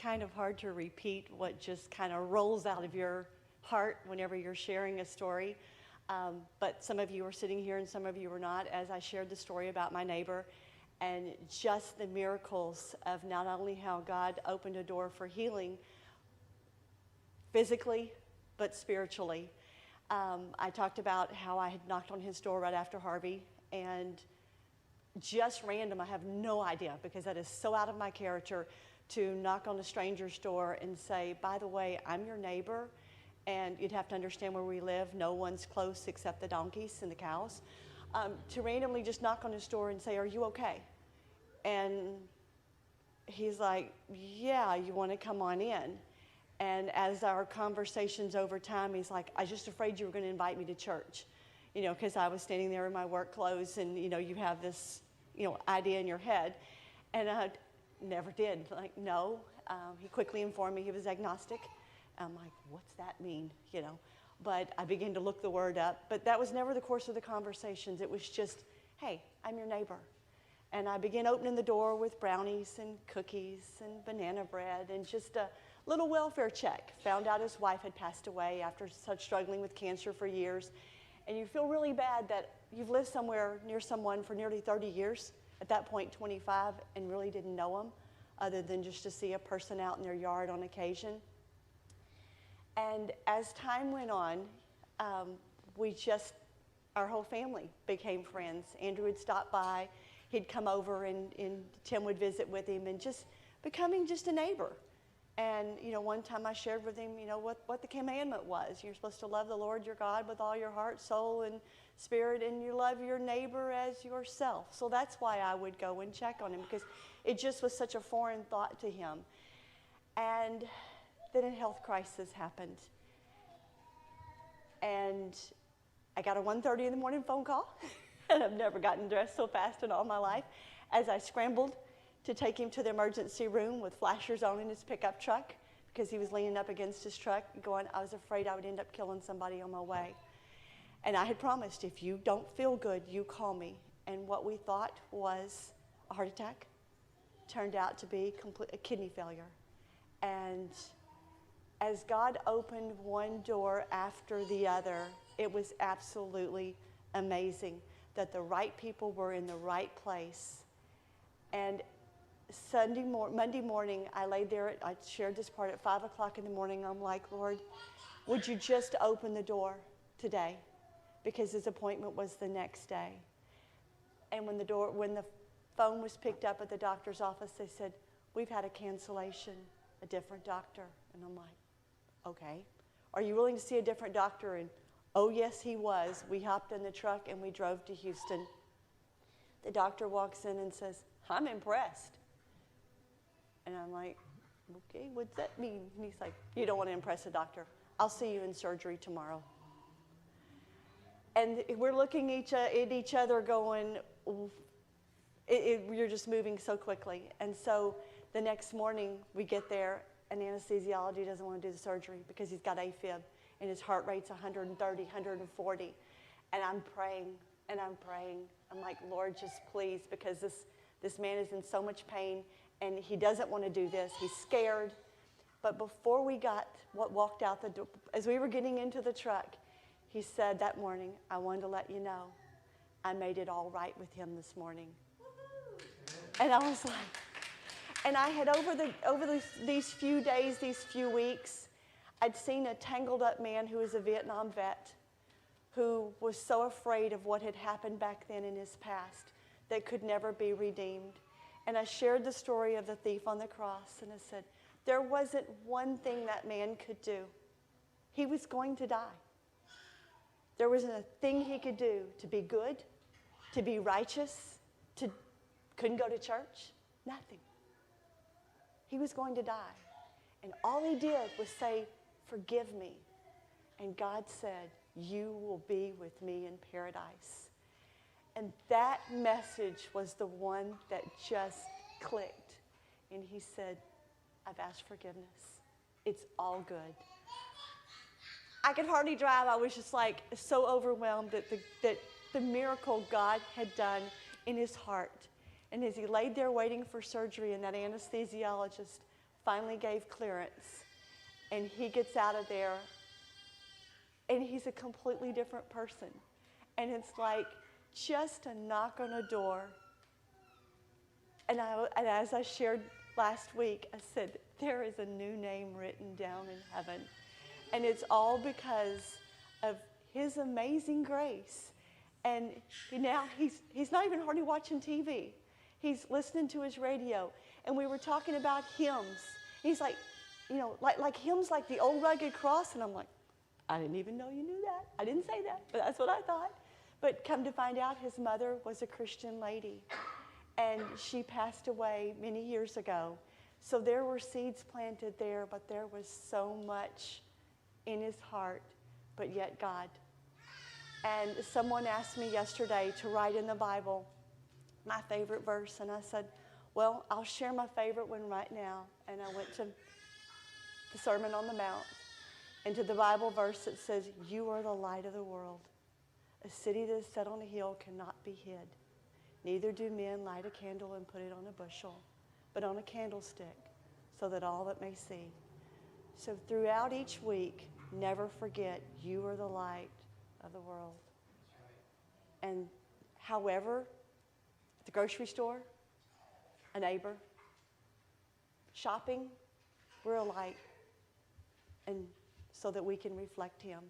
kind of hard to repeat what just kind of rolls out of your heart whenever you're sharing a story. But some of you were sitting here and some of you were not as I shared the story about my neighbor and just the miracles of not only how God opened a door for healing physically, but spiritually. I talked about how I had knocked on his door right after Harvey, and just random, I have no idea, because that is so out of my character, to knock on a stranger's door and say, by the way, I'm your neighbor, and you'd have to understand where we live, no one's close except the donkeys and the cows. To randomly just knock on his door and say, are you okay? And he's like, yeah, you want to come on in? And as our conversations over time, he's like, I was just afraid you were going to invite me to church, because I was standing there in my work clothes, and, you have this, idea in your head. And I never did. Like, no. He quickly informed me he was agnostic. I'm like, what's that mean, But I began to look the word up. But that was never the course of the conversations. It was just, hey, I'm your neighbor. And I began opening the door with brownies and cookies and banana bread and just a little welfare check. Found out his wife had passed away after struggling with cancer for years. And you feel really bad that you've lived somewhere near someone for nearly 30 years, at that point 25, and really didn't know them other than just to see a person out in their yard on occasion. And as time went on, our whole family became friends. Andrew would stop by, he'd come over, and Tim would visit with him, and just becoming just a neighbor. And, one time I shared with him, what the commandment was. You're supposed to love the Lord your God with all your heart, soul, and spirit, and you love your neighbor as yourself. So that's why I would go and check on him, because it just was such a foreign thought to him. And then a health crisis happened. And I got a 1:30 in the morning phone call, and I've never gotten dressed so fast in all my life, as I scrambled to take him to the emergency room with flashers on in his pickup truck, because he was leaning up against his truck going, I was afraid I would end up killing somebody on my way. And I had promised, if you don't feel good, you call me. And what we thought was a heart attack turned out to be a kidney failure. And as God opened one door after the other, it was absolutely amazing that the right people were in the right place. And Monday morning, I laid there, I shared this part at 5 o'clock in the morning. I'm like, Lord, would you just open the door today? Because his appointment was the next day. And when the phone was picked up at the doctor's office, they said, we've had a cancellation, a different doctor. And I'm like, okay. Are you willing to see a different doctor? And oh, yes, he was. We hopped in the truck and we drove to Houston. The doctor walks in and says, I'm impressed. And I'm like, okay, what's that mean? And he's like, you don't want to impress the doctor. I'll see you in surgery tomorrow. And we're looking at each other going, you're just moving so quickly. And so the next morning we get there, and anesthesiology doesn't want to do the surgery because he's got AFib, and his heart rate's 130, 140. And I'm praying, and I'm praying. I'm like, Lord, just please, because this man is in so much pain, and he doesn't want to do this. He's scared. But before we walked out the door, as we were getting into the truck, he said that morning, I wanted to let you know I made it all right with him this morning. And I was like, and I had over these few days, these few weeks, I'd seen a tangled up man who was a Vietnam vet who was so afraid of what had happened back then in his past that could never be redeemed. And I shared the story of the thief on the cross, and I said, there wasn't one thing that man could do. He was going to die. There wasn't a thing he could do to be good, to be righteous, couldn't go to church, nothing. He was going to die. And all he did was say, forgive me. And God said, you will be with me in paradise. And that message was the one that just clicked. And he said, I've asked forgiveness. It's all good. I could hardly drive. I was just like so overwhelmed that the miracle God had done in his heart. And as he laid there waiting for surgery, and that anesthesiologist finally gave clearance, and he gets out of there, and he's a completely different person. And it's like just a knock on a door. And as I shared last week, I said, there is a new name written down in heaven. And it's all because of his amazing grace. And now he's not even hardly watching TV. He's listening to his radio. And we were talking about hymns. He's like, like hymns like the Old Rugged Cross. And I'm like, I didn't even know you knew that. I didn't say that, but that's what I thought. But come to find out, his mother was a Christian lady. And she passed away many years ago. So there were seeds planted there, but there was so much in his heart, but yet God. And someone asked me yesterday to write in the Bible my favorite verse. And I said, well, I'll share my favorite one right now. And I went to the Sermon on the Mount and to the Bible verse that says, you are the light of the world. A city that is set on a hill cannot be hid. Neither do men light a candle and put it on a bushel, but on a candlestick, so that all that may see. So throughout each week, never forget you are the light of the world. And however, at the grocery store, a neighbor, shopping, we're a light, and so that we can reflect him.